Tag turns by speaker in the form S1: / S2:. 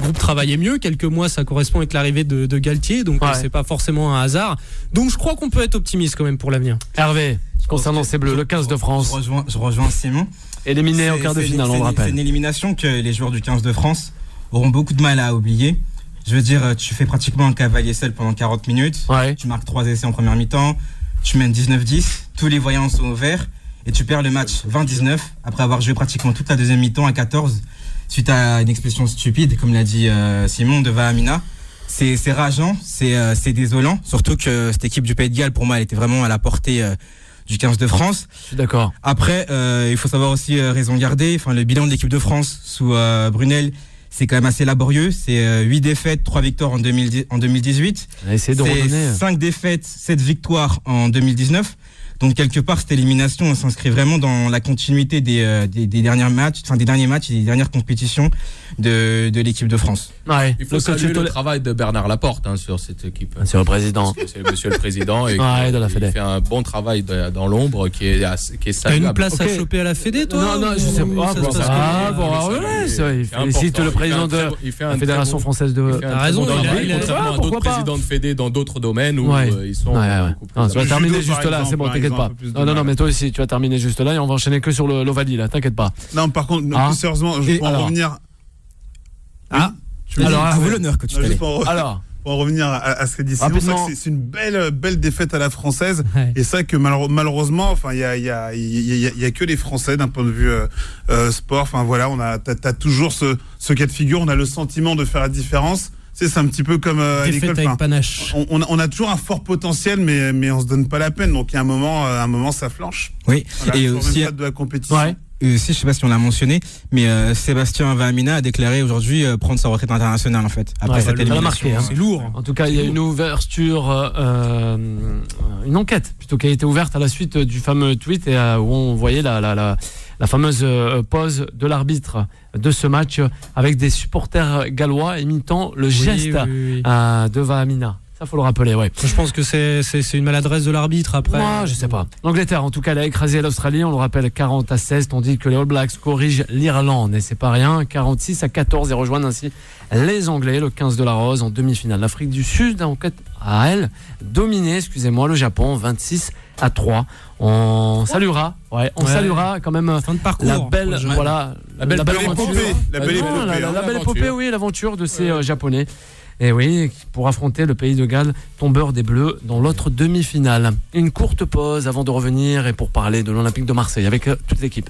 S1: groupe travaillait mieux. Quelques mois, ça correspond avec l'arrivée de Galtier, donc c'est pas forcément un hasard. Donc je crois qu'on peut être optimiste quand même pour l'avenir.
S2: Hervé, concernant ces Bleus, le 15 de France.
S3: Je rejoins Simon.
S2: Éliminé en quart de finale, on le rappelle.
S3: C'est une élimination que les joueurs du 15 de France auront beaucoup de mal à oublier. Je veux dire, tu fais pratiquement un cavalier seul pendant 40 minutes. Tu marques 3 essais en première mi-temps. Tu mènes 19-10. Tous les voyants sont au vert. Et tu perds le match 20-19 après avoir joué pratiquement toute la deuxième mi-temps à 14 suite à une expulsion stupide, comme l'a dit Simon, de Vahamina. C'est rageant, c'est désolant. Surtout que cette équipe du Pays de Galles, pour moi, elle était vraiment à la portée du 15 de France.
S2: Je suis d'accord.
S3: Après, il faut savoir aussi raison garder. Enfin, le bilan de l'équipe de France sous Brunel, c'est quand même assez laborieux. C'est 8 défaites, 3 victoires en 2018.
S2: C'est
S3: 5 défaites, 7 victoires en 2019. Donc quelque part cette élimination, on s'inscrit vraiment dans la continuité des derniers matchs et des dernières compétitions de l'équipe de France.
S4: Ouais. Il faut saluer le travail de Bernard Laporte sur cette équipe.
S2: Monsieur le président.
S4: C'est monsieur le président et il fait un bon travail dans l'ombre qui est saluable.
S1: T'as une place à choper à la Fédé, toi?
S2: Non, je sais pas. Il félicite le président de la Fédération française de.
S1: T'as raison.
S4: Contrairement à d'autres présidents de Fédé dans d'autres domaines où ils sont.
S2: Tu vas terminer juste là, c'est bon, t'inquiète pas. Non, mais toi aussi, tu vas terminer juste là et on va enchaîner que sur l'Ovalie, là, t'inquiète pas.
S5: Non, par contre, plus sérieusement, je peux en revenir.
S3: Alors, à vous l'honneur que tu t'allais.
S5: Alors. Pour en revenir à ce qu'a dit Simon, c'est une belle défaite à la française. Ouais. Et c'est vrai que malheureusement, enfin, il y a que les Français d'un point de vue sport. Enfin voilà, t'as toujours ce cas de figure. On a le sentiment de faire la différence. C'est un petit peu comme à l'école. On a toujours un fort potentiel, mais on se donne pas la peine. Donc il y a un moment, ça flanche.
S3: Oui.
S5: Voilà, et aussi de la compétition.
S3: Ouais. Aussi, je sais pas si on l'a mentionné, mais Sébastien Vahamina a déclaré aujourd'hui prendre sa retraite internationale en fait. Après cette élimination,
S1: c'est lourd.
S2: En tout cas, il y a une ouverture, une enquête plutôt qui a été ouverte à la suite du fameux tweet et où on voyait la fameuse pause de l'arbitre de ce match avec des supporters gallois imitant le geste de Vahamina. Ça, faut le rappeler, ouais.
S1: Je pense que c'est une maladresse de l'arbitre après.
S2: Moi, je sais pas. L'Angleterre, en tout cas, elle a écrasé l'Australie, on le rappelle, 40-16, tandis que les All Blacks corrigent l'Irlande. Et c'est pas rien, 46-14 et rejoignent ainsi les Anglais, le 15 de la Rose, en demi-finale. L'Afrique du Sud, en fait, a, elle, dominé, le Japon, 26-3. On saluera quand même la belle épopée, oui, l'aventure de ces Japonais. Et oui, pour affronter le pays de Galles, tombeur des Bleus, dans l'autre demi-finale. Une courte pause avant de revenir et pour parler de l'Olympique de Marseille avec toute l'équipe.